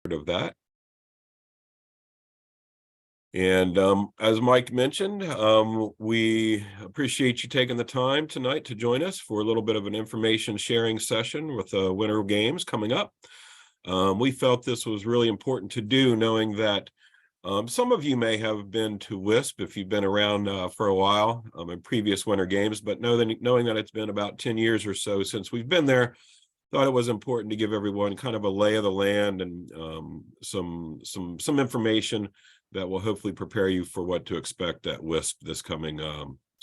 of that. And as Mike mentioned, we appreciate you taking the time tonight to join us for a little bit of an information sharing session with the Winter Games coming up. We felt this was really important to do, knowing that some of you may have been to Wisp if you've been around for a while in previous Winter Games, but knowing that it's been about 10 years or so since we've been there, thought it was important to give everyone kind of a lay of the land and some information that will hopefully prepare you for what to expect at Wisp this coming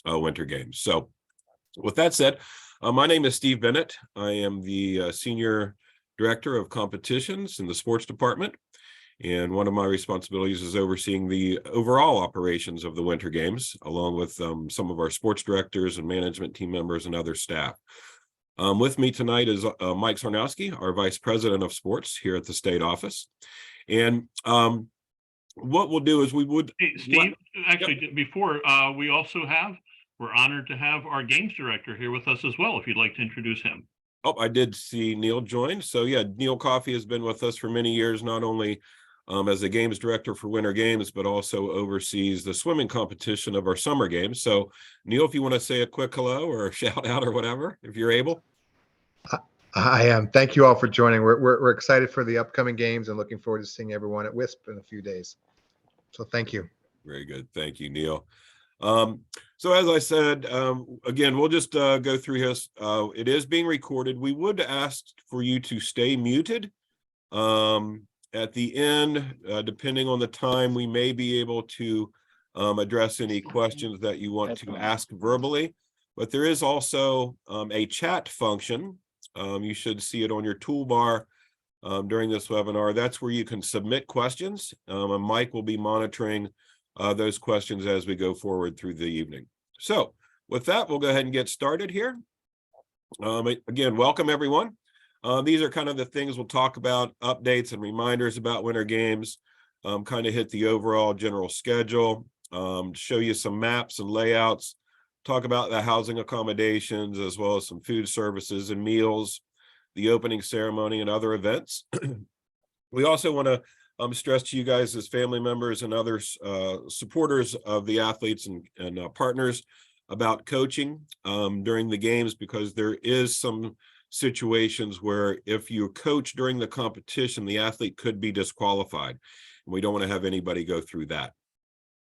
Winter Games. So with that said, my name is Steve Bennett. I am the Senior Director of Competitions in the Sports Department. And one of my responsibilities is overseeing the overall operations of the Winter Games, along with some of our sports directors and management team members and other staff. With me tonight is Mike Sarnowski, our Vice President of Sports here at the state office. And what we'll do is we would... Hey, Steve, actually, before we're honored to have our games director here with us as well, if you'd like to introduce him. Oh, I did see Neil join. So yeah, Neil Coffey has been with us for many years, not only as a games director for Winter Games, but also oversees the swimming competition of our summer games. So Neil, if you want to say a quick hello or a shout out or whatever, if you're able. I am. Thank you all for joining. We're excited for the upcoming games and looking forward to seeing everyone at Wisp in a few days. So thank you. Very good. Thank you, Neil. So as I said, again, we'll just go through this. It is being recorded. We would ask for you to stay muted. At the end, depending on the time, we may be able to address any questions that you want to ask verbally. But there is also a chat function. You should see it on your toolbar during this webinar. That's where you can submit questions. And Mike will be monitoring those questions as we go forward through the evening. So with that, we'll go ahead and get started here. Again, welcome everyone. These are kind of the things we'll talk about, updates and reminders about Winter Games, kind of hit the overall general schedule, show you some maps and layouts, talk about the housing accommodations, as well as some food services and meals, the opening ceremony and other events. We also want to stress to you guys as family members and other supporters of the athletes and partners about coaching during the games, because there is some situations where if you coach during the competition, the athlete could be disqualified. And we don't want to have anybody go through that.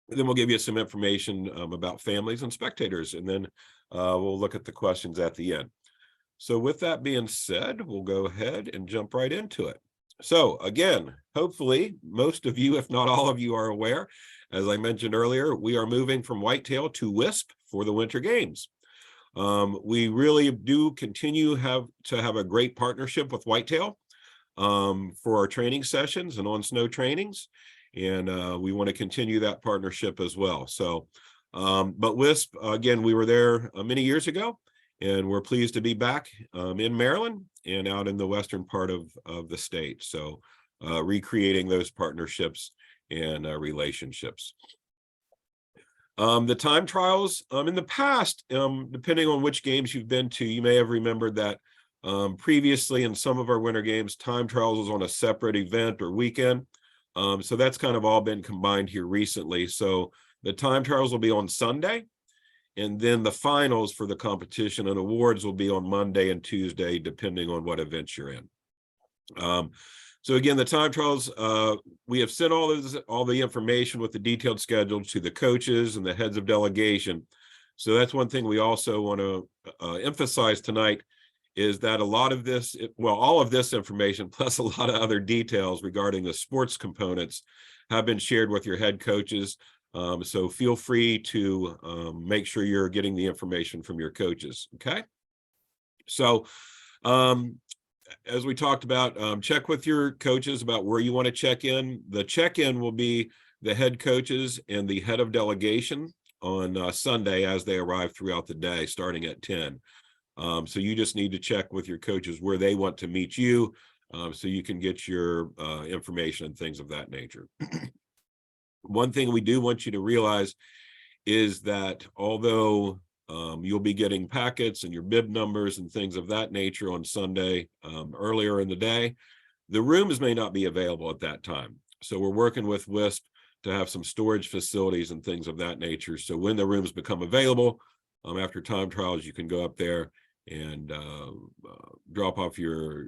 And then we'll give you some information about families and spectators, and then we'll look at the questions at the end. So with that being said, we'll go ahead and jump right into it. So again, hopefully most of you, if not all of you, are aware, as I mentioned earlier, we are moving from Whitetail to Wisp for the Winter Games. We really do continue to have a great partnership with Whitetail for our training sessions and on snow trainings. And we want to continue that partnership as well. So, but Wisp, again, we were there many years ago, and we're pleased to be back in Maryland and out in the western part of the state. So recreating those partnerships and relationships. The time trials in the past, depending on which games you've been to, you may have remembered that previously in some of our Winter Games, time trials was on a separate event or weekend. So that's kind of all been combined here recently. So the time trials will be on Sunday, and then the finals for the competition and awards will be on Monday and Tuesday, depending on what events you're in. So again, the time trials, we have sent all the information with the detailed schedule to the coaches and the heads of delegation. So that's one thing we also want to emphasize tonight, is that a lot of this, well, all of this information, plus a lot of other details regarding the sports components, have been shared with your head coaches. So feel free to make sure you're getting the information from your coaches, okay? So as we talked about, check with your coaches about where you want to check in. The check-in will be the head coaches and the head of delegation on Sunday as they arrive throughout the day, starting at 10. So you just need to check with your coaches where they want to meet you, so you can get your information and things of that nature. One thing we do want you to realize is that although you'll be getting packets and your bib numbers and things of that nature on Sunday earlier in the day, The rooms may not be available at that time. So we're working with Wisp to have some storage facilities and things of that nature. So when the rooms become available, after time trials, you can go up there and drop off your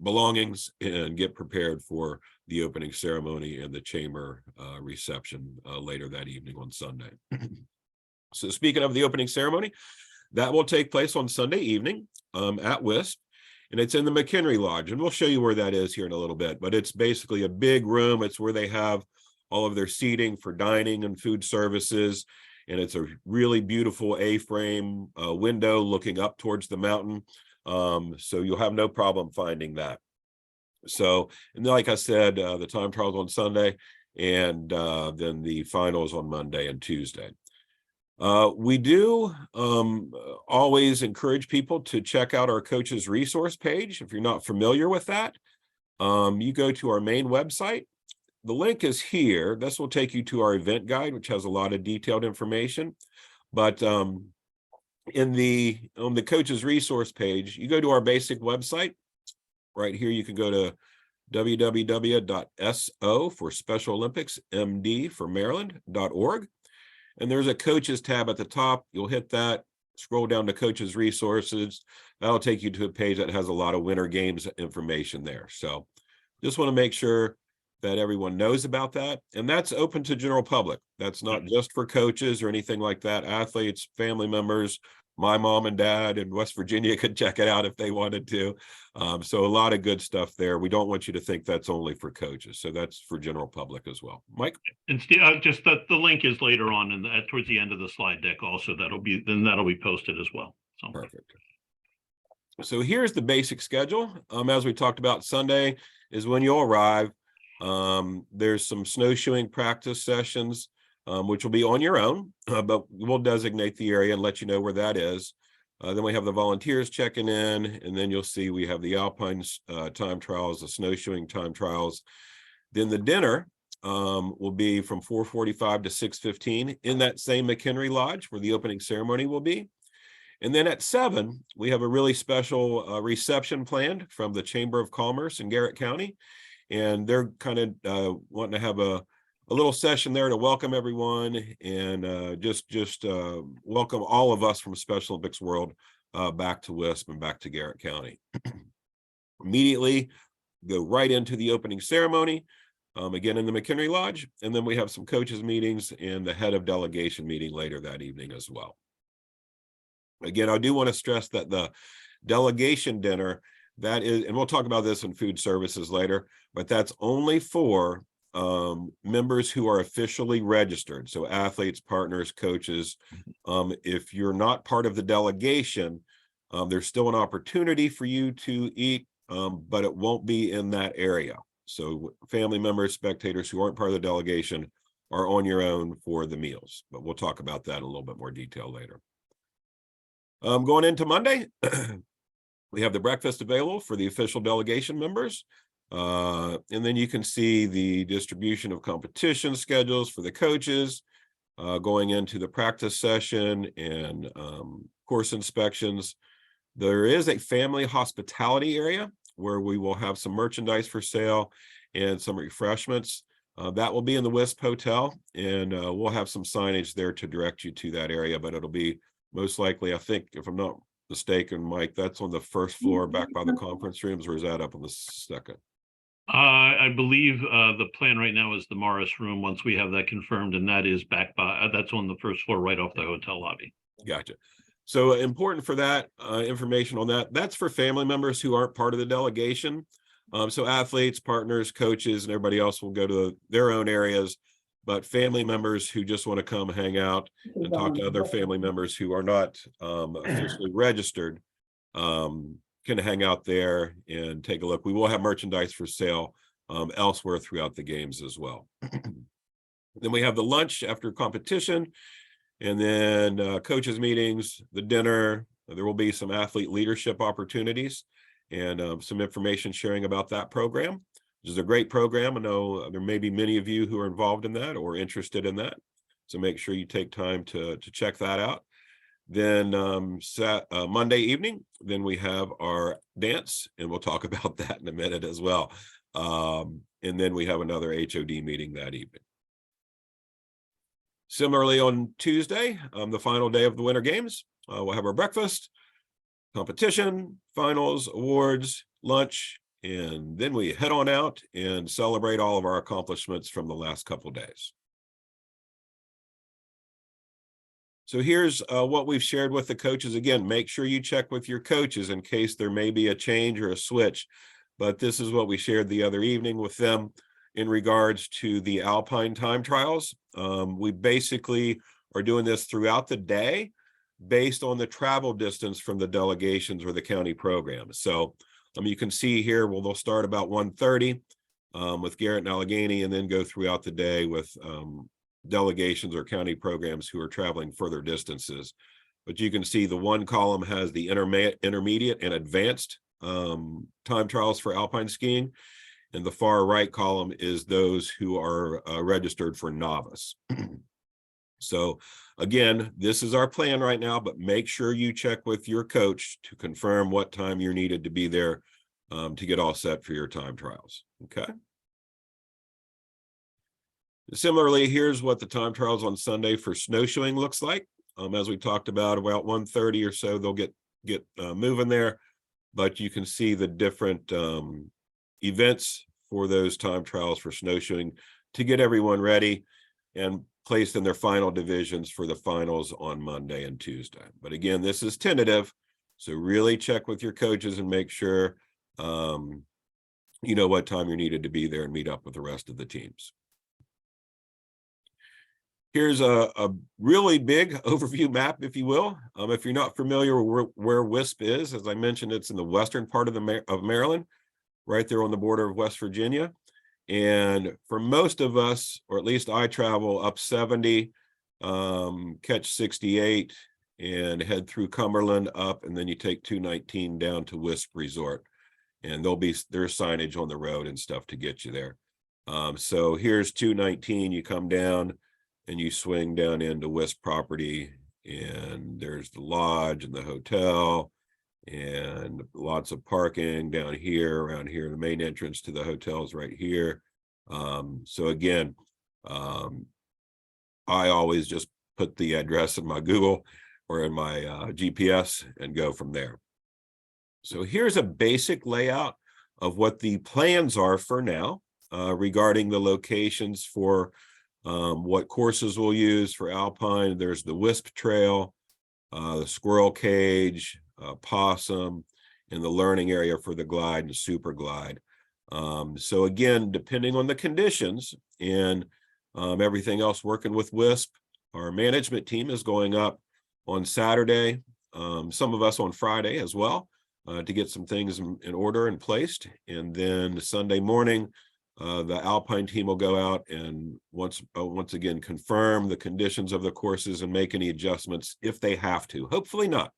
belongings and get prepared for the opening ceremony and the chamber reception later that evening on Sunday. So speaking of the opening ceremony, that will take place on Sunday evening at Wisp, and it's in the McHenry Lodge, and we'll show you where that is here in a little bit, but it's basically a big room. It's where they have all of their seating for dining and food services, and it's a really beautiful A-frame window looking up towards the mountain, so you'll have no problem finding that. So, and like I said, the time trials on Sunday, and then the finals on Monday and Tuesday. We do always encourage people to check out our coaches resource page. If you're not familiar with that, you go to our main website. The link is here. This will take you to our event guide, which has a lot of detailed information. But on the coaches resource page, you go to our basic website. Right here, you can go to www.so for Special Olympics, MD for Maryland.org. And there's a coaches tab at the top. You'll hit that, scroll down to coaches resources. That'll take you to a page that has a lot of winter games information there. So just want to make sure that everyone knows about that. And that's open to general public. That's not just for coaches or anything like that. Athletes, family members, my mom and dad in West Virginia could check it out if they wanted to. So a lot of good stuff there. We don't want you to think that's only for coaches. So that's for general public as well. Mike? And just that the link is later on and towards the end of the slide deck also. That'll be posted as well. So perfect. So here's the basic schedule. As we talked about, Sunday is when you'll arrive. There's some snowshoeing practice sessions, which will be on your own, but we'll designate the area and let you know where that is. Then we have the volunteers checking in, and then you'll see we have the alpine time trials, the snowshoeing time trials. Then the dinner will be from 4:45 to 6:15 in that same McHenry Lodge where the opening ceremony will be. And then at 7, we have a really special reception planned from the Chamber of Commerce in Garrett County. And they're kind of wanting to have a little session there to welcome everyone and just welcome all of us from Special Olympics World back to Wisp and back to Garrett County. Immediately go right into the opening ceremony, again in the McHenry Lodge, and then we have some coaches meetings and the head of delegation meeting later that evening as well. Again, I do want to stress that the delegation dinner, that is, and we'll talk about this in food services later, but that's only for members who are officially registered. So athletes, partners, coaches. If you're not part of the delegation, there's still an opportunity for you to eat, but it won't be in that area. So family members, spectators who aren't part of the delegation are on your own for the meals, but we'll talk about that in a little bit more detail later. Going into Monday, we have the breakfast available for the official delegation members. And then you can see the distribution of competition schedules for the coaches, going into the practice session and course inspections. There is a family hospitality area where we will have some merchandise for sale and some refreshments. That will be in the Wisp Hotel, and we'll have some signage there to direct you to that area, but it'll be most likely, I think, if I'm not mistaken, Mike, that's on the first floor back by the conference rooms, or is that up on the second? I believe the plan right now is the Morris room once we have that confirmed, and that is back by that's on the first floor right off the hotel lobby. Gotcha. So important for that information on that. That's for family members who aren't part of the delegation. So athletes, partners, coaches, and everybody else will go to their own areas. But family members who just want to come hang out and talk to other family members who are not officially registered can hang out there and take a look. We will have merchandise for sale elsewhere throughout the games as well. Then we have the lunch after competition, and then coaches meetings, the dinner. There will be some athlete leadership opportunities and some information sharing about that program. Which is a great program. I know there may be many of you who are involved in that or interested in that. So make sure you take time to check that out. Then Monday evening, then we have our dance, and we'll talk about that in a minute as well. And then we have another HOD meeting that evening. Similarly, on Tuesday, the final day of the Winter Games, we'll have our breakfast, competition, finals, awards, lunch, and then we head on out and celebrate all of our accomplishments from the last couple of days. So here's what we've shared with the coaches. Again, make sure you check with your coaches in case there may be a change or a switch. But this is what we shared the other evening with them in regards to the Alpine time trials. We basically are doing this throughout the day based on the travel distance from the delegations or the county programs. So you can see here, well, they'll start about 1:30 with Garrett and Allegheny, and then go throughout the day with delegations or county programs who are traveling further distances. But you can see the one column has the intermediate and advanced time trials for alpine skiing, and the far right column is those who are registered for novice. So again, this is our plan right now, but make sure you check with your coach to confirm what time you're needed to be there to get all set for your time trials. Okay. Similarly, here's what the time trials on Sunday for snowshoeing looks like. As we talked about 1:30 or so, they'll get moving there, but you can see the different events for those time trials for snowshoeing to get everyone ready and placed in their final divisions for the finals on Monday and Tuesday. But again, this is tentative, so really check with your coaches and make sure you know what time you're needed to be there and meet up with the rest of the teams. Here's a really big overview map, if you will. If you're not familiar with where Wisp is, as I mentioned, it's in the western part of Maryland, right there on the border of West Virginia. And for most of us, or at least I travel up 70, catch 68, and head through Cumberland up, and then you take 219 down to Wisp Resort. And there's signage on the road and stuff to get you there. So here's 219, you come down and you swing down into Wisp property, and there's the lodge and the hotel and lots of parking down here, around here. The main entrance to the hotel's right here. So again, I always just put the address in my Google or in my GPS and go from there. So here's a basic layout of what the plans are for now regarding the locations for what courses we'll use for Alpine. There's the Wisp Trail, the Squirrel Cage, Possum, and the learning area for the glide and super glide. So again, depending on the conditions and everything else working with Wisp, our management team is going up on Saturday, some of us on Friday as well, to get some things in order and placed. And then Sunday morning, the Alpine team will go out and once again confirm the conditions of the courses and make any adjustments if they have to. Hopefully not.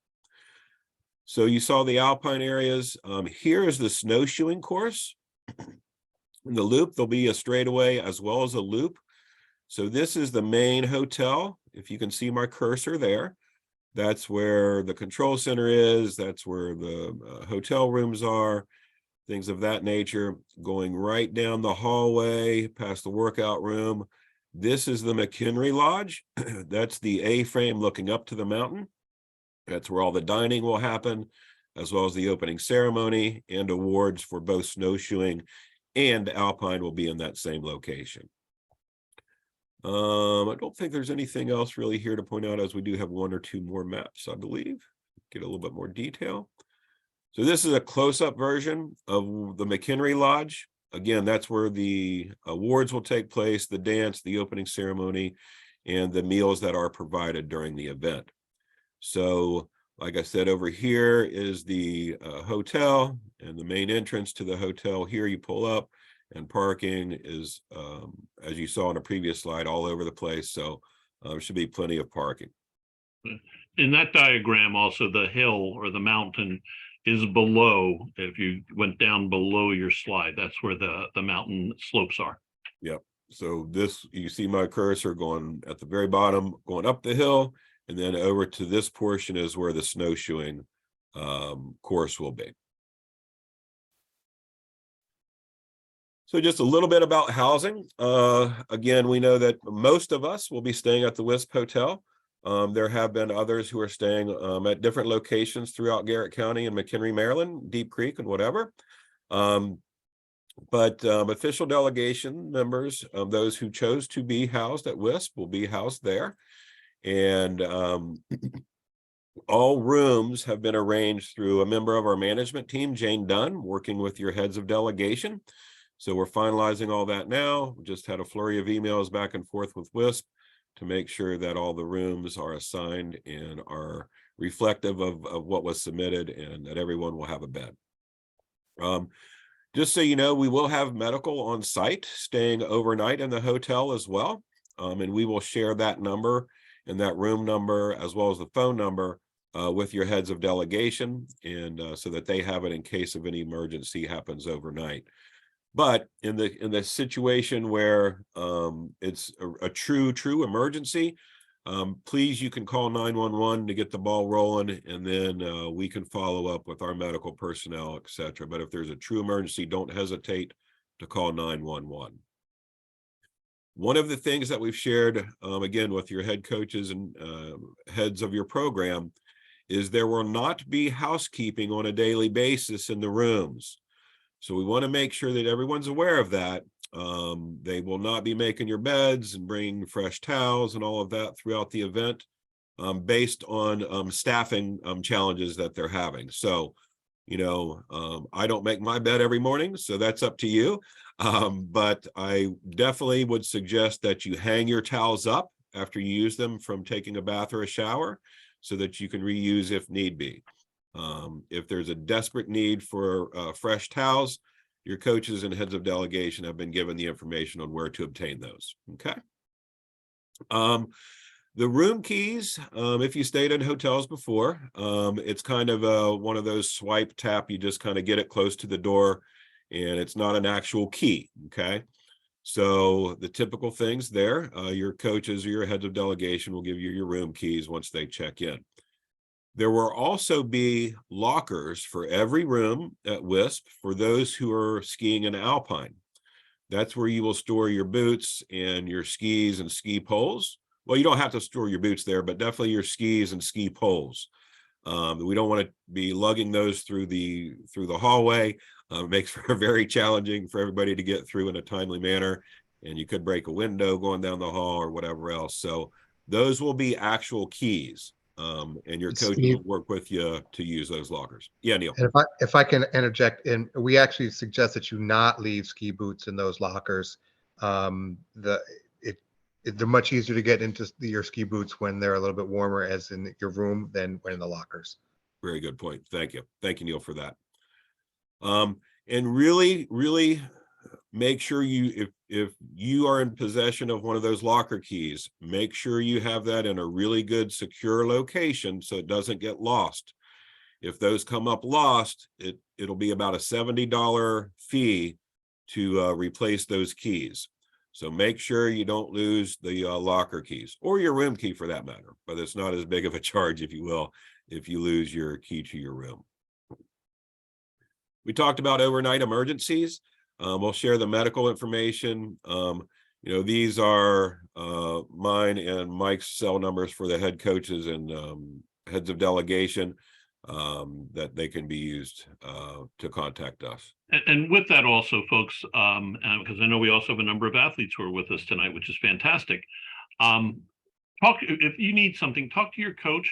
So you saw the Alpine areas. Here is the snowshoeing course. In the loop, there'll be a straightaway as well as a loop. So this is the main hotel. If you can see my cursor there, that's where the control center is. That's where the hotel rooms are. Things of that nature. Going right down the hallway past the workout room. This is the McHenry Lodge. That's the A-frame looking up to the mountain. That's where all the dining will happen, as well as the opening ceremony, and awards for both snowshoeing and Alpine will be in that same location. I don't think there's anything else really here to point out, as we do have one or two more maps, I believe. Get a little bit more detail. So this is a close-up version of the McHenry Lodge. Again, that's where the awards will take place, the dance, the opening ceremony, and the meals that are provided during the event. So, like I said, over here is the hotel, and the main entrance to the hotel. Here you pull up, and parking is, as you saw in a previous slide, all over the place. So there should be plenty of parking. In that diagram, also the hill or the mountain is below. If you went down below your slide, that's where the mountain slopes are. Yep. So this, you see my cursor going at the very bottom, going up the hill, And then over to this portion is where the snowshoeing course will be. So just a little bit about housing. Again, we know that most of us will be staying at the Wisp Hotel. There have been others who are staying at different locations throughout Garrett County and McHenry, Maryland, Deep Creek and whatever. But official delegation members, those who chose to be housed at Wisp, will be housed there. And all rooms have been arranged through a member of our management team, Jane Dunn, working with your heads of delegation. So we're finalizing all that now. We just had a flurry of emails back and forth with Wisp to make sure that all the rooms are assigned and are reflective of what was submitted, and that everyone will have a bed. Just so you know, we will have medical on site staying overnight in the hotel as well. And we will share that number and that room number as well as the phone number with your heads of delegation, and so that they have it in case of any emergency happens overnight. But in the situation where it's a true emergency, please, you can call 911 to get the ball rolling, and then we can follow up with our medical personnel, etc. But if there's a true emergency, don't hesitate to call 911. One of the things that we've shared, again, with your head coaches and heads of your program, is there will not be housekeeping on a daily basis in the rooms. So we want to make sure that everyone's aware of that. They will not be making your beds and bringing fresh towels and all of that throughout the event, based on staffing challenges that they're having. So, you know, I don't make my bed every morning, so that's up to you. But I definitely would suggest that you hang your towels up after you use them from taking a bath or a shower, so that you can reuse if need be. If there's a desperate need for fresh towels, your coaches and heads of delegation have been given the information on where to obtain those. Okay. The room keys, if you stayed in hotels before, it's kind of one of those swipe tap, you just kind of get it close to the door, and it's not an actual key. Okay. So the typical things there, your coaches or your heads of delegation will give you your room keys once they check in. There will also be lockers for every room at Wisp for those who are skiing in Alpine. That's where you will store your boots and your skis and ski poles. Well, you don't have to store your boots there, but definitely your skis and ski poles. We don't want to be lugging those through the hallway. It makes for very challenging for everybody to get through in a timely manner, and you could break a window going down the hall or whatever else. So those will be actual keys. And your coach will work with you to use those lockers. Yeah, Neil. And if I can interject, and we actually suggest that you not leave ski boots in those lockers. They're much easier to get into your ski boots when they're a little bit warmer, as in your room, than when in the lockers. Very good point. Thank you, Neil, for that. And really make sure if you are in possession of one of those locker keys, make sure you have that in a really good secure location so it doesn't get lost. If those come up lost, it'll be about a $70 fee to replace those keys. So make sure you don't lose the locker keys, or your room key for that matter, but it's not as big of a charge, if you will, if you lose your key to your room. We talked about overnight emergencies. We'll share the medical information. These are mine and Mike's cell numbers for the head coaches and heads of delegation, that they can be used to contact us. And with that also, folks, because I know we also have a number of athletes who are with us tonight, which is fantastic. If you need something, talk to your coach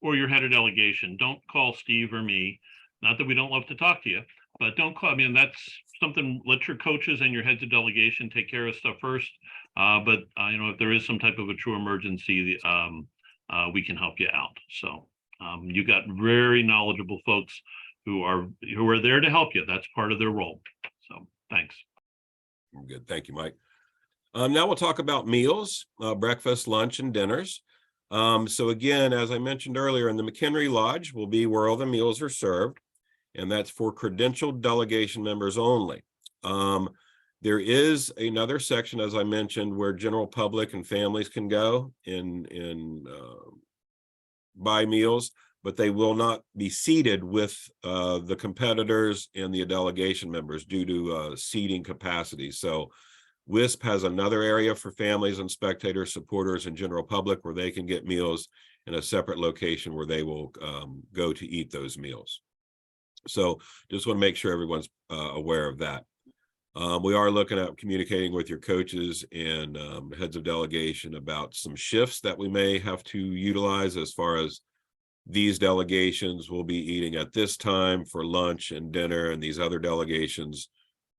or your head of delegation. Don't call Steve or me. Not that we don't love to talk to you, but don't call. I mean, that's something, let your coaches and your heads of delegation take care of stuff first. But if there is some type of a true emergency, we can help you out. So you got very knowledgeable folks who are there to help you. That's part of their role. So thanks. Good. Thank you, Mike. Now we'll talk about meals, breakfast, lunch, and dinners. So again, as I mentioned earlier, in the McHenry Lodge will be where all the meals are served, and that's for credentialed delegation members only. There is another section, as I mentioned, where general public and families can go in buy meals, but they will not be seated with the competitors and the delegation members due to seating capacity. So Wisp has another area for families and spectators, supporters, and general public where they can get meals in a separate location where they will go to eat those meals. So just want to make sure everyone's aware of that. We are looking at communicating with your coaches and heads of delegation about some shifts that we may have to utilize, as far as these delegations will be eating at this time for lunch and dinner, and these other delegations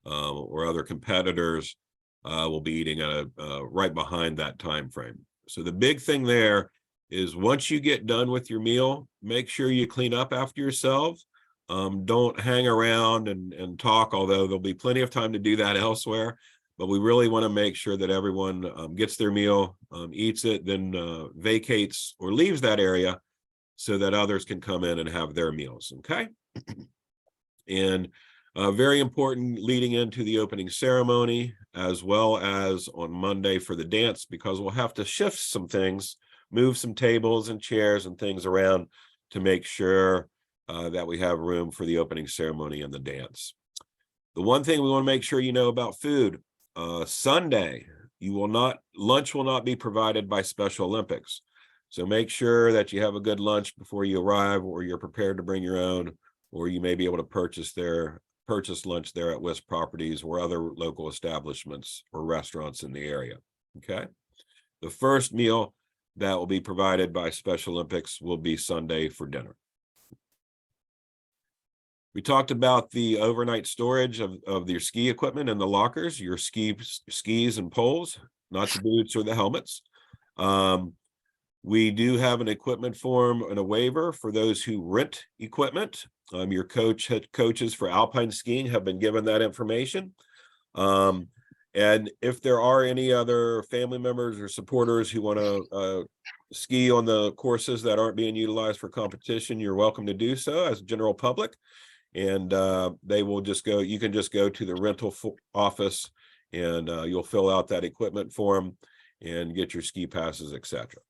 or other competitors will be eating at right behind that time frame. So the big thing there is, once you get done with your meal, make sure you clean up after yourselves. Don't hang around and talk, although there'll be plenty of time to do that elsewhere. But we really want to make sure that everyone gets their meal, eats it, then vacates or leaves that area so that others can come in and have their meals, okay? And very important leading into the opening ceremony, as well as on Monday for the dance, because we'll have to shift some things, move some tables and chairs and things around to make sure that we have room for the opening ceremony and the dance. The one thing we want to make sure you know about food, Sunday, lunch will not be provided by Special Olympics. So make sure that you have a good lunch before you arrive, or you're prepared to bring your own, or you may be able to purchase lunch there at Wisp Properties or other local establishments or restaurants in the area, okay? The first meal that will be provided by Special Olympics will be Sunday for dinner. We talked about the overnight storage of your ski equipment in the lockers, your skis and poles, not the boots or the helmets. We do have an equipment form and a waiver for those who rent equipment. Your coaches for alpine skiing have been given that information. And if there are any other family members or supporters who want to ski on the courses that aren't being utilized for competition, you're welcome to do so as general public. And they will just go, you can just go to the rental office and you'll fill out that equipment form and get your ski passes, etc.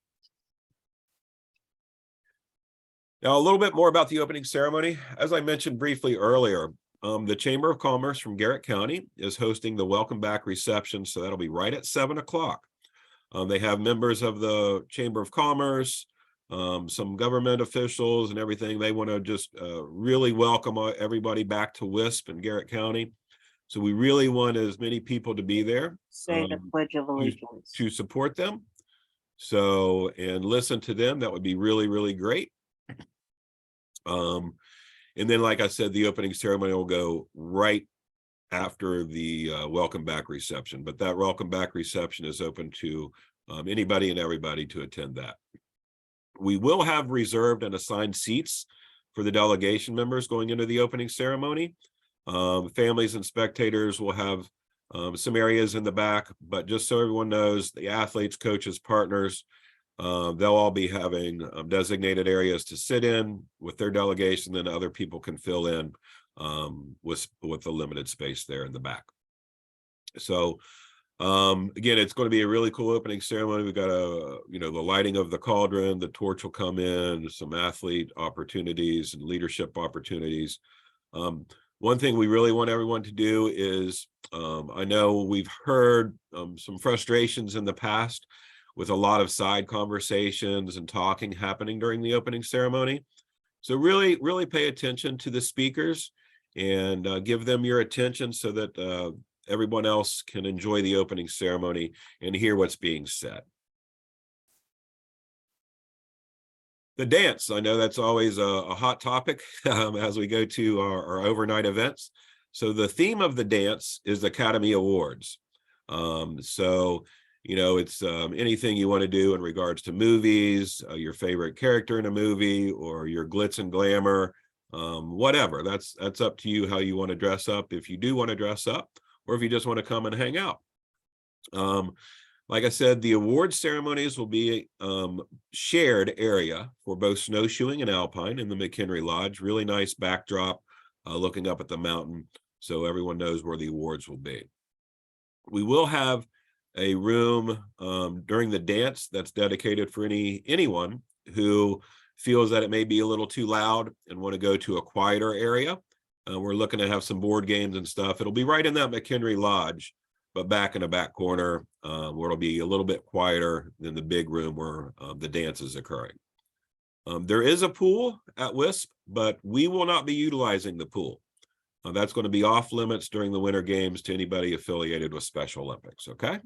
Now, a little bit more about the opening ceremony. As I mentioned briefly earlier, the Chamber of Commerce from Garrett County is hosting the welcome back reception. So that'll be right at 7 o'clock. They have members of the Chamber of Commerce, some government officials and everything. They want to just really welcome everybody back to Wisp and Garrett County. So we really want as many people to be there. Say the Pledge of Allegiance. To support them. So, and listen to them. That would be really, really great. And then, like I said, the opening ceremony will go right after the welcome back reception, but that welcome back reception is open to anybody and everybody to attend that. We will have reserved and assigned seats for the delegation members going into the opening ceremony. Families and spectators will have some areas in the back, but just so everyone knows, the athletes, coaches, partners, they'll all be having designated areas to sit in with their delegation, then other people can fill in with the limited space there in the back. So again, it's going to be a really cool opening ceremony. We've got the lighting of the cauldron, the torch will come in, some athlete opportunities and leadership opportunities. One thing we really want everyone to do is, I know we've heard some frustrations in the past with a lot of side conversations and talking happening during the opening ceremony. So really, really pay attention to the speakers and give them your attention so that everyone else can enjoy the opening ceremony and hear what's being said. The dance, I know that's always a hot topic as we go to our overnight events. So the theme of the dance is Academy Awards. So it's anything you want to do in regards to movies, your favorite character in a movie, or your glitz and glamour, whatever. That's up to you how you want to dress up, if you do want to dress up, or if you just want to come and hang out. Like I said, the award ceremonies will be shared area for both snowshoeing and alpine in the McHenry Lodge. Really nice backdrop looking up at the mountain, so everyone knows where the awards will be. We will have a room during the dance that's dedicated for anyone who feels that it may be a little too loud and want to go to a quieter area, we're looking to have some board games and stuff. It'll be right in that McHenry Lodge, but back in the back corner, where it'll be a little bit quieter than the big room where the dance is occurring. There is a pool at Wisp, but we will not be utilizing the pool. That's going to be off limits during the winter games to anybody affiliated with Special Olympics, okay?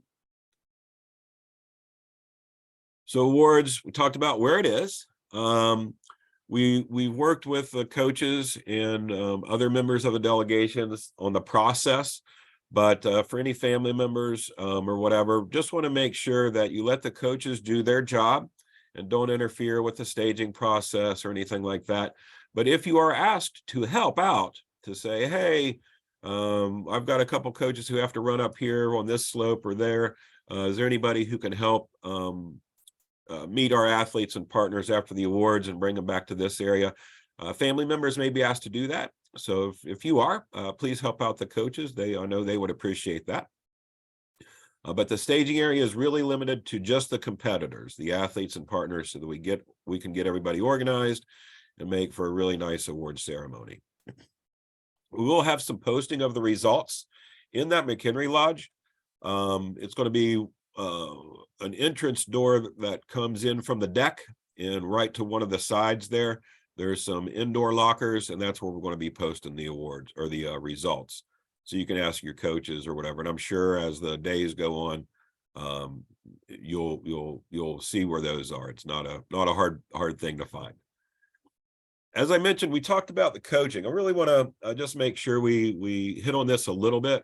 So awards, we talked about where it is. We worked with the coaches and other members of the delegations on the process, but for any family members or whatever, just want to make sure that you let the coaches do their job and don't interfere with the staging process or anything like that. But if you are asked to help out, to say, hey, I've got a couple coaches who have to run up here on this slope or there. Is there anybody who can help meet our athletes and partners after the awards and bring them back to this area? Family members may be asked to do that. So if you are, please help out the coaches. I know they would appreciate that. But the staging area is really limited to just the competitors, the athletes and partners, so that we can get everybody organized and make for a really nice award ceremony. We will have some posting of the results in that McHenry Lodge. It's going to be an entrance door that comes in from the deck, and right to one of the sides there's some indoor lockers, and that's where we're going to be posting the awards or the results. So you can ask your coaches or whatever. And I'm sure as the days go on, you'll see where those are. It's not a hard thing to find. As I mentioned, we talked about the coaching. I really want to just make sure we hit on this a little bit.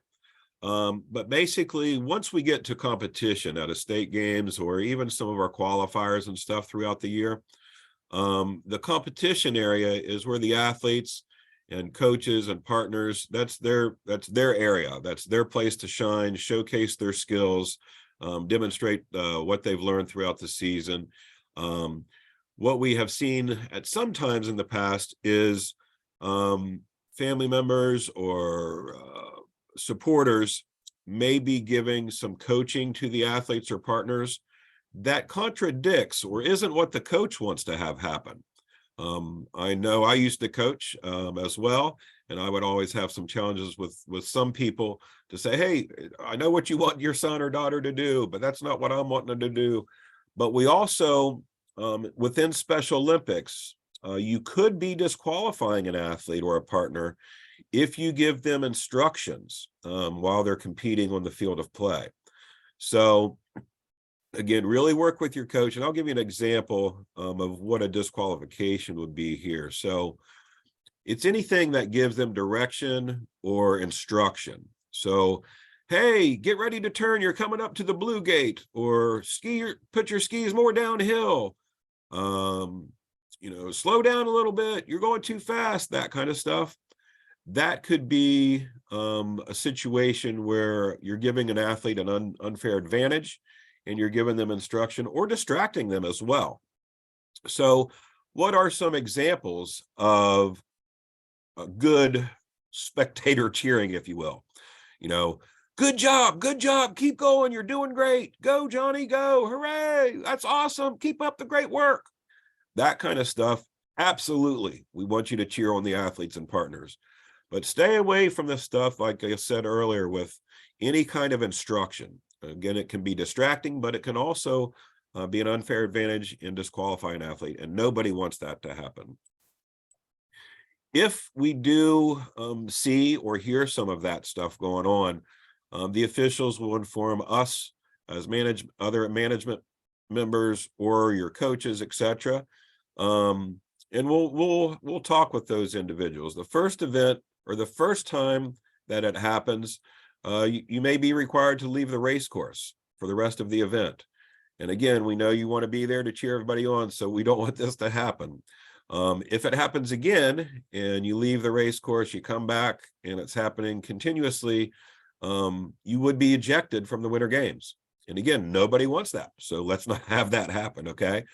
But basically, once we get to competition at a state games or even some of our qualifiers and stuff throughout the year, the competition area is where the athletes and coaches and partners, that's their area. That's their place to shine, showcase their skills, demonstrate what they've learned throughout the season. What we have seen at some times in the past is family members or supporters may be giving some coaching to the athletes or partners that contradicts or isn't what the coach wants to have happen. I know I used to coach as well, and I would always have some challenges with some people to say, hey, I know what you want your son or daughter to do, but that's not what I'm wanting them to do. But we also, within Special Olympics, you could be disqualifying an athlete or a partner if you give them instructions while they're competing on the field of play. So again, really work with your coach, and I'll give you an example of what a disqualification would be here. So it's anything that gives them direction or instruction. So, hey, get ready to turn, you're coming up to the blue gate, or put your skis more downhill. Slow down a little bit, you're going too fast, that kind of stuff. That could be a situation where you're giving an athlete an unfair advantage, and you're giving them instruction or distracting them as well. So what are some examples of a good spectator cheering, if you will? Good job, keep going, you're doing great. Go, Johnny, go, hooray, that's awesome, keep up the great work. That kind of stuff, absolutely. We want you to cheer on the athletes and partners. But stay away from the stuff, like I said earlier, with any kind of instruction. Again, it can be distracting, but it can also be an unfair advantage and disqualify an athlete, and nobody wants that to happen. If we do see or hear some of that stuff going on, the officials will inform us as other management members or your coaches, etc. And we'll talk with those individuals. The first event or the first time that it happens, you may be required to leave the race course for the rest of the event. And again, we know you want to be there to cheer everybody on, so we don't want this to happen. If it happens again and you leave the race course, you come back and it's happening continuously, you would be ejected from the Winter Games. And again, nobody wants that, so let's not have that happen, okay?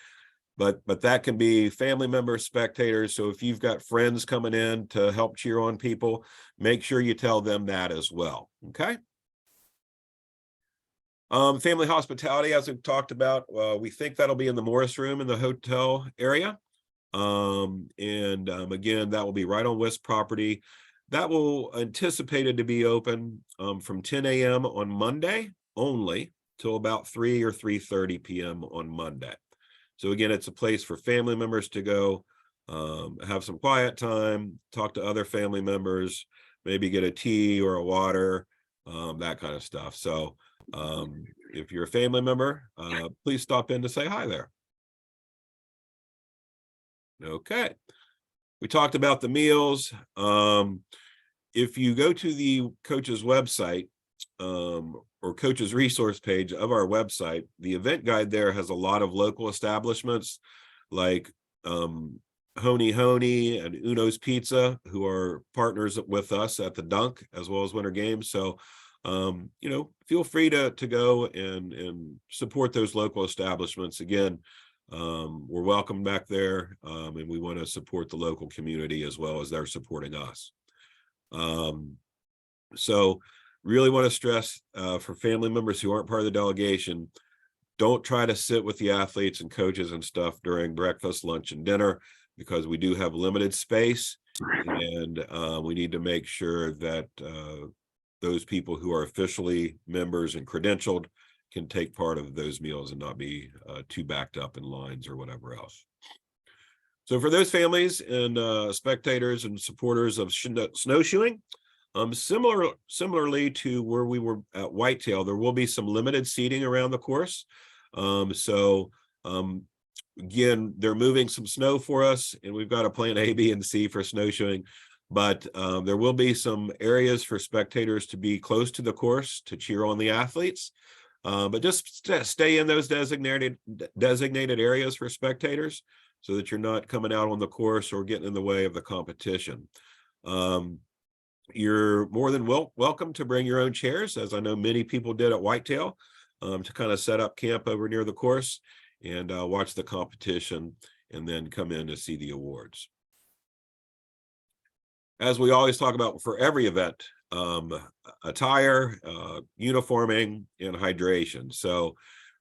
But that can be family members, spectators. So if you've got friends coming in to help cheer on people, make sure you tell them that as well, okay? Family hospitality, as we've talked about, we think that'll be in the Morris Room in the hotel area. Again, that will be right on Wisp property. That will anticipated to be open from 10 a.m. on Monday only till about 3 or 3:30 p.m. on Monday. So again, it's a place for family members to go, have some quiet time, talk to other family members, maybe get a tea or a water, that kind of stuff. So if you're a family member, please stop in to say hi there. Okay. We talked about the meals. If you go to the coach's website, or coach's resource page of our website, the event guide there has a lot of local establishments like Honey Honey and Uno's Pizza, who are partners with us at the Dunk as well as Winter Games. So you know, feel free to go and support those local establishments. Again, we're welcome back there, and we want to support the local community as well as they're supporting us. So really want to stress for family members who aren't part of the delegation, don't try to sit with the athletes and coaches and stuff during breakfast, lunch, and dinner, because we do have limited space, and we need to make sure that those people who are officially members and credentialed can take part of those meals and not be too backed up in lines or whatever else. So for those families and spectators and supporters of snowshoeing, similarly to where we were at Whitetail, there will be some limited seating around the course. Again, they're moving some snow for us, and we've got a plan A, B, and C for snowshoeing. But there will be some areas for spectators to be close to the course to cheer on the athletes. But just stay in those designated areas for spectators so that you're not coming out on the course or getting in the way of the competition. You're more than welcome to bring your own chairs, as I know many people did at Whitetail, to kind of set up camp over near the course and watch the competition and then come in to see the awards. As we always talk about for every event, attire, uniforming, and hydration. So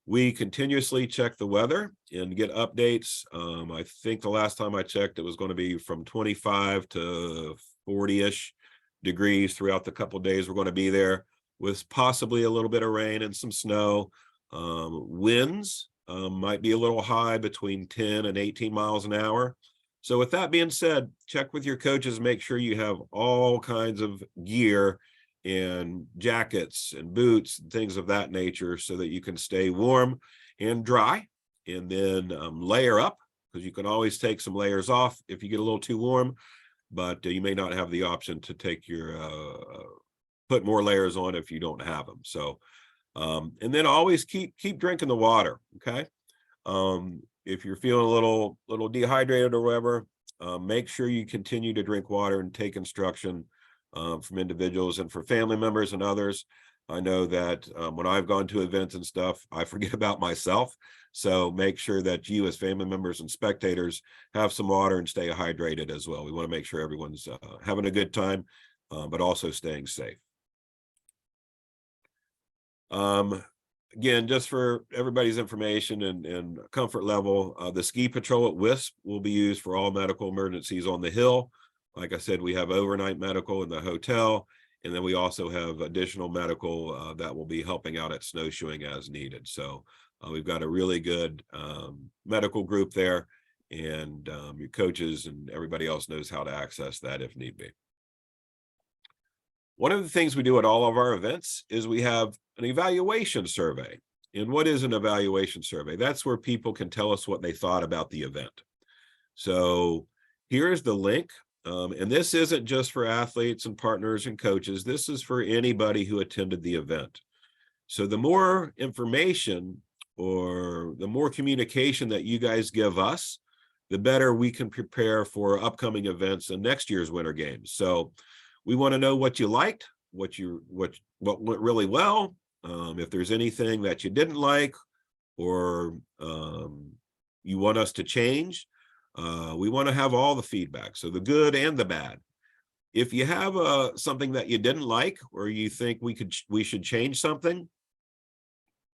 we continuously check the weather and get updates. I think the last time I checked, it was going to be from 25 to 40-ish degrees throughout the couple of days we're going to be there, with possibly a little bit of rain and some snow. Winds might be a little high, between 10 and 18 miles an hour. So with that being said, check with your coaches, make sure you have all kinds of gear and jackets and boots and things of that nature so that you can stay warm and dry, and then layer up, because you can always take some layers off if you get a little too warm, but you may not have the option to take your put more layers on if you don't have them. So and then always keep drinking the water. Okay. If you're feeling a little dehydrated or whatever, make sure you continue to drink water and take instruction from individuals. And for family members and others, I know that when I've gone to events and stuff, I forget about myself. So make sure that you as family members and spectators have some water and stay hydrated as well. We want to make sure everyone's having a good time, but also staying safe. Again, just for everybody's information and comfort level, the ski patrol at Wisp will be used for all medical emergencies on the hill. Like I said, we have overnight medical in the hotel, and then we also have additional medical that will be helping out at snowshoeing as needed. So we've got a really good medical group there, and your coaches and everybody else knows how to access that if need be. One of the things we do at all of our events is we have an evaluation survey. And what is an evaluation survey? That's where people can tell us what they thought about the event. So here's the link. And this isn't just for athletes and partners and coaches. This is for anybody who attended the event. So the more information or the more communication that you guys give us, the better we can prepare for upcoming events and next year's Winter Games. So we want to know what you liked, what went really well, if there's anything that you didn't like, or you want us to change. We want to have all the feedback, so the good and the bad. If you have something that you didn't like, or you think we should change something,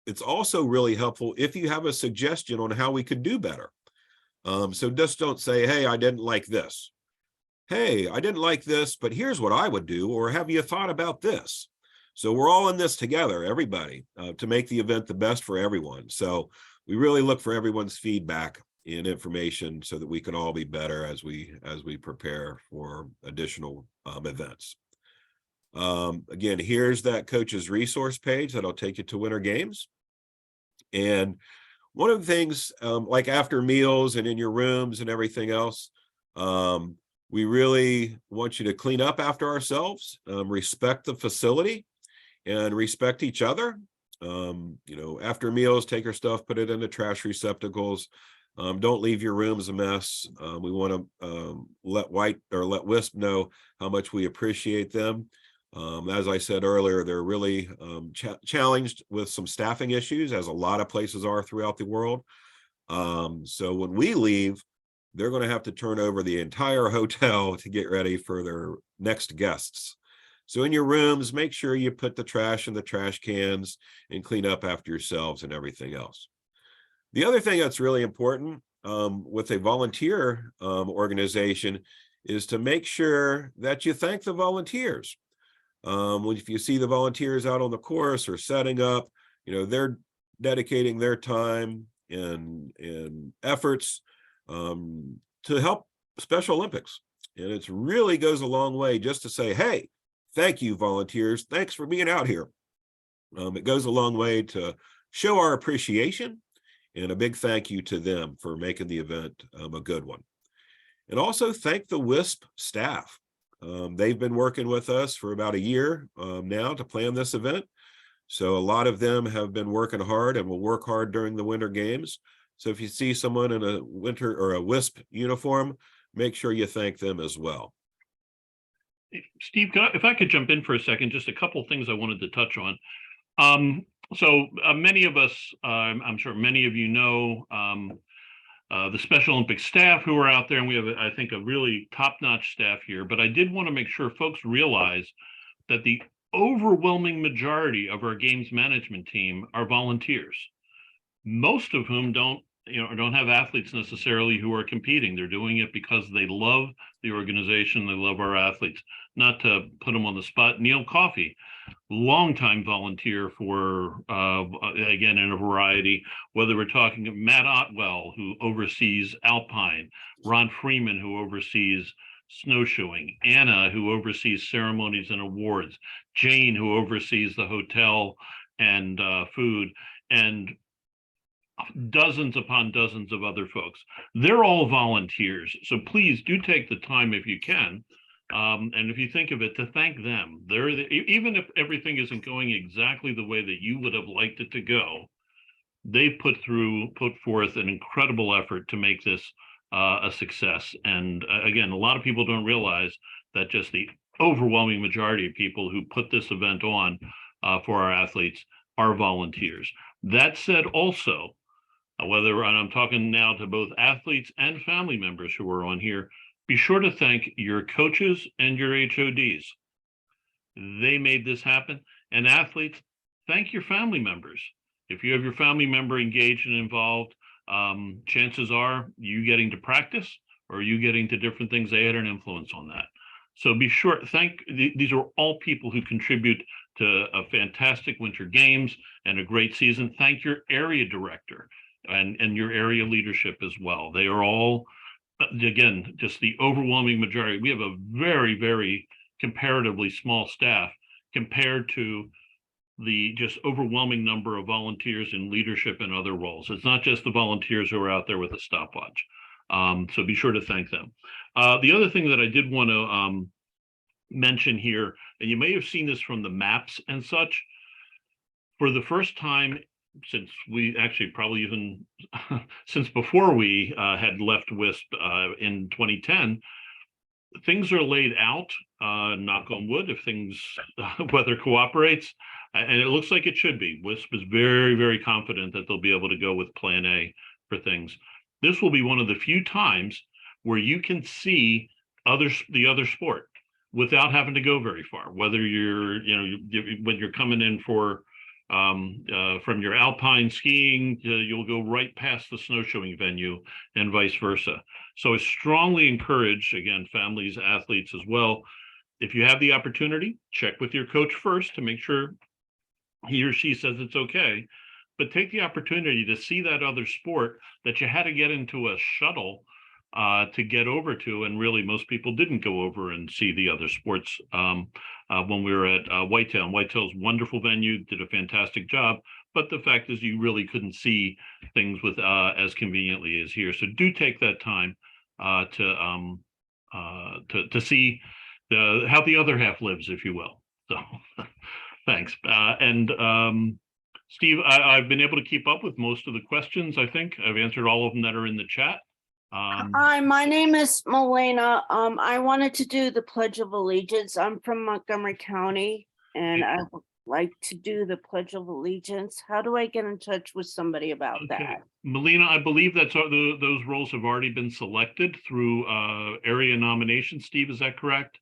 it's also really helpful if you have a suggestion on how we could do better. So just don't say, hey, I didn't like this. Hey, I didn't like this, but here's what I would do, or have you thought about this? So we're all in this together, everybody, to make the event the best for everyone. So we really look for everyone's feedback and information so that we can all be better as we prepare for additional events. Again, here's that coach's resource page that'll take you to Winter Games. And one of the things, like after meals and in your rooms and everything else, we really want you to clean up after ourselves, respect the facility, and respect each other. You know, after meals, take your stuff, put it in the trash receptacles. Don't leave your rooms a mess. We want to let Wisp know how much we appreciate them. As I said earlier, they're really challenged with some staffing issues, as a lot of places are throughout the world. So when we leave, they're going to have to turn over the entire hotel to get ready for their next guests. So in your rooms, make sure you put the trash in the trash cans and clean up after yourselves and everything else. The other thing that's really important with a volunteer organization is to make sure that you thank the volunteers. If you see the volunteers out on the course or setting up, you know, they're dedicating their time and efforts to help Special Olympics. And it really goes a long way just to say, hey, thank you, volunteers. Thanks for being out here. It goes a long way to show our appreciation, and a big thank you to them for making the event a good one. And also thank the Wisp staff. They've been working with us for about a year now to plan this event. So a lot of them have been working hard and will work hard during the Winter Games. So if you see someone in a winter or a Wisp uniform, make sure you thank them as well. Steve, if I could jump in for a second, just a couple things I wanted to touch on. So many of us, I'm sure many of you know, the Special Olympics staff who are out there, and we have, I think, a really top-notch staff here. But I did want to make sure folks realize that the overwhelming majority of our games management team are volunteers, most of whom don't have athletes necessarily who are competing. They're doing it because they love the organization, they love our athletes. Not to put them on the spot, Neil Coffey, longtime volunteer for, again, in a variety, whether we're talking Matt Otwell, who oversees Alpine, Ron Freeman, who oversees snowshoeing, Anna, who oversees ceremonies and awards, Jane, who oversees the hotel and food, and dozens upon dozens of other folks. They're all volunteers. So please do take the time if you can. And if you think of it, to thank them. Even if everything isn't going exactly the way that you would have liked it to go, they put forth an incredible effort to make this a success. And again, a lot of people don't realize that just the overwhelming majority of people who put this event on for our athletes are volunteers. That said, also, and I'm talking now to both athletes and family members who are on here, be sure to thank your coaches and your HODs. They made this happen. And athletes, thank your family members. If you have your family member engaged and involved, chances are you getting to practice or you getting to different things, they had an influence on that. So be sure, these are all people who contribute to a fantastic Winter Games and a great season. Thank your area director and your area leadership as well. They are all, again, just the overwhelming majority. We have a very, very comparatively small staff compared to the just overwhelming number of volunteers in leadership and other roles. It's not just the volunteers who are out there with a stopwatch. So be sure to thank them. The other thing that I did want to mention here, and you may have seen this from the maps and such, for the first time since we actually probably even since before we had left Wisp in 2010, things are laid out, knock on wood, if things, weather cooperates, and it looks like it should be. Wisp is very, very confident that they'll be able to go with Plan A for things. This will be one of the few times where you can see the other sport without having to go very far, whether you're, when you're coming in for From your alpine skiing, you'll go right past the snowshoeing venue and vice versa. So I strongly encourage, again, families, athletes as well, if you have the opportunity, check with your coach first to make sure he or she says it's okay, but take the opportunity to see that other sport that you had to get into a shuttle to get over to. And really, most people didn't go over and see the other sports when we were at Whitetail. And Whitetail's wonderful venue, did a fantastic job. But the fact is, you really couldn't see things with as conveniently as here. So do take that time to see how the other half lives, if you will. So thanks. Steve, I've been able to keep up with most of the questions. I think I've answered all of them that are in the chat. Hi, my name is Melena. I wanted to do the Pledge of Allegiance. I'm from Montgomery County, and I would like to do the Pledge of Allegiance. How do I get in touch with somebody about that? Melina, I believe that's those roles have already been selected through area nomination. Steve, is that correct?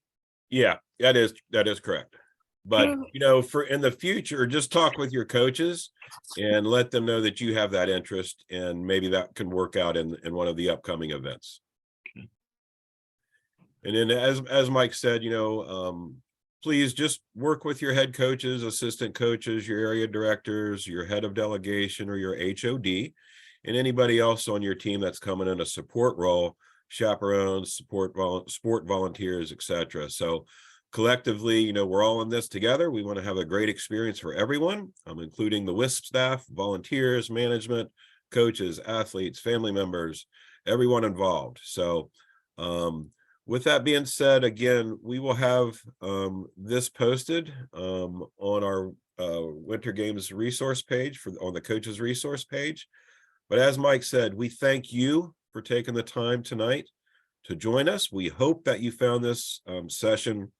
Yeah, that is correct. But you know, for in the future, just talk with your coaches and let them know that you have that interest, and maybe that can work out in one of the upcoming events. Okay. And then as Mike said, you know, please just work with your head coaches, assistant coaches, your area directors, your head of delegation, or your HOD, and anybody else on your team that's coming in a support role, chaperones, sport volunteers, etc. So collectively, you know, we're all in this together. We want to have a great experience for everyone, including the Wisp staff, volunteers, management, coaches, athletes, family members, everyone involved. So with that being said, again, we will have this posted on our Winter Games resource page on the coaches resource page. But as Mike said, we thank you for taking the time tonight to join us. We hope that you found this session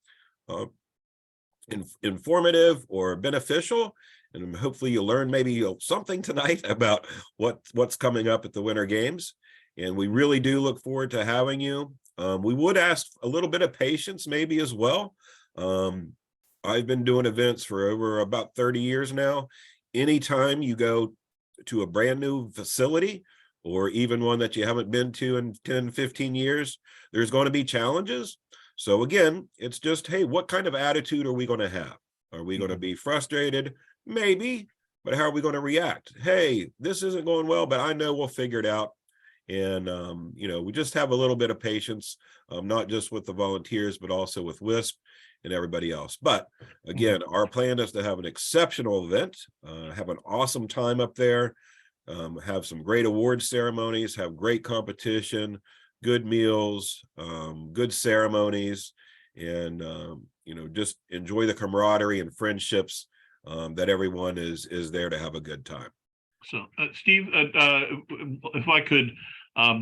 informative or beneficial, and hopefully you learn maybe something tonight about what's coming up at the Winter Games. And we really do look forward to having you. We would ask a little bit of patience maybe as well. I've been doing events for over about 30 years now. Anytime you go to a brand new facility, or even one that you haven't been to in 10, 15 years, there's going to be challenges. So again, it's just, hey, what kind of attitude are we going to have? Are we going to be frustrated? Maybe, but how are we going to react? Hey, this isn't going well, but I know we'll figure it out. And, you know, we just have a little bit of patience, not just with the volunteers, but also with Wisp and everybody else. But again, our plan is to have an exceptional event, have an awesome time up there, have some great award ceremonies, have great competition, good meals, good ceremonies, and you know, just enjoy the camaraderie and friendships that everyone is there to have a good time. So Steve, if I could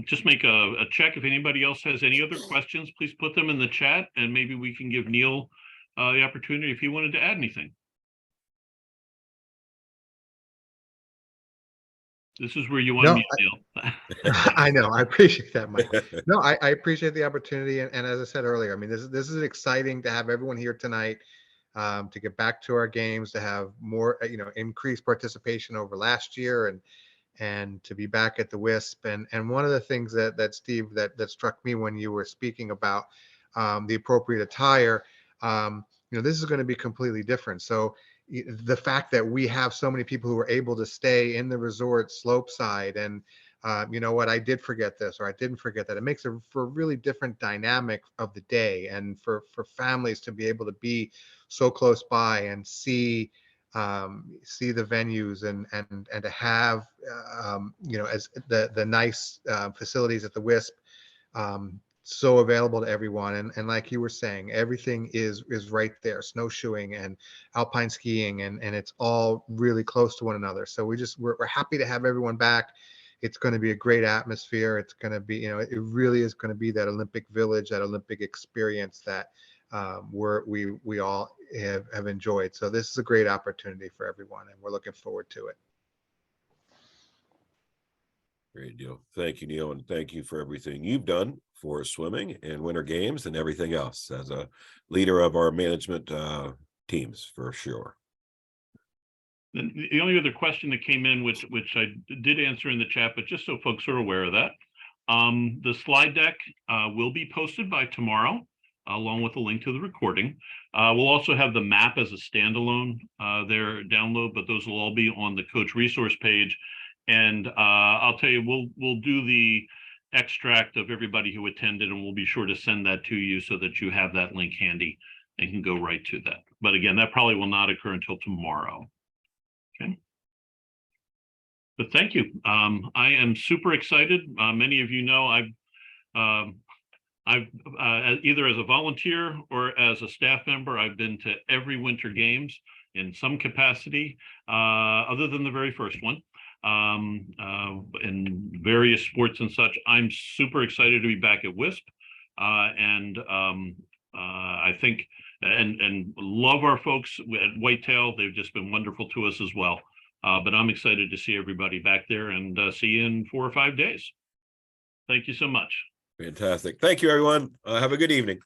just make a check, if anybody else has any other questions, please put them in the chat, and maybe we can give Neil the opportunity if he wanted to add anything. This is where you want me, Neil. I know. I appreciate that, Mike. No, I appreciate the opportunity. And as I said earlier, I mean, this is exciting to have everyone here tonight, to get back to our games, to have more, you know, increased participation over last year, and to be back at the Wisp. And one of the things that Steve, that struck me when you were speaking about the appropriate attire, you know, this is going to be completely different. So the fact that we have so many people who are able to stay in the resort slope side, and you know what, I did forget this, or I didn't forget that, it makes it for a really different dynamic of the day, and for families to be able to be so close by and see the venues, and to have you know, as the nice facilities at the Wisp so available to everyone. And like you were saying, everything is right there, snowshoeing and alpine skiing, and it's all really close to one another. So we're happy to have everyone back. It's going to be a great atmosphere. It's going to be, you know, it really is going to be that Olympic village, that Olympic experience that we all have enjoyed. So this is a great opportunity for everyone, and we're looking forward to it. Great deal. Thank you, Neil, and thank you for everything you've done for swimming and Winter Games and everything else as a leader of our management teams, for sure. Then the only other question that came in, which I did answer in the chat, but just so folks are aware of that, the slide deck will be posted by tomorrow, along with a link to the recording. We'll also have the map as a standalone there download, but those will all be on the coach resource page. And I'll tell you, we'll do the extract of everybody who attended, and we'll be sure to send that to you so that you have that link handy and can go right to that. But again, that probably will not occur until tomorrow. Okay. But thank you. I am super excited. Many of you know I've either as a volunteer or as a staff member, I've been to every winter games in some capacity, other than the very first one, in various sports and such. I'm super excited to be back at Wisp, and I think and love our folks at Whitetail. They've just been wonderful to us as well. But I'm excited to see everybody back there, and see you in 4 or 5 days. Thank you so much. Fantastic. Thank you, everyone. Have a good evening.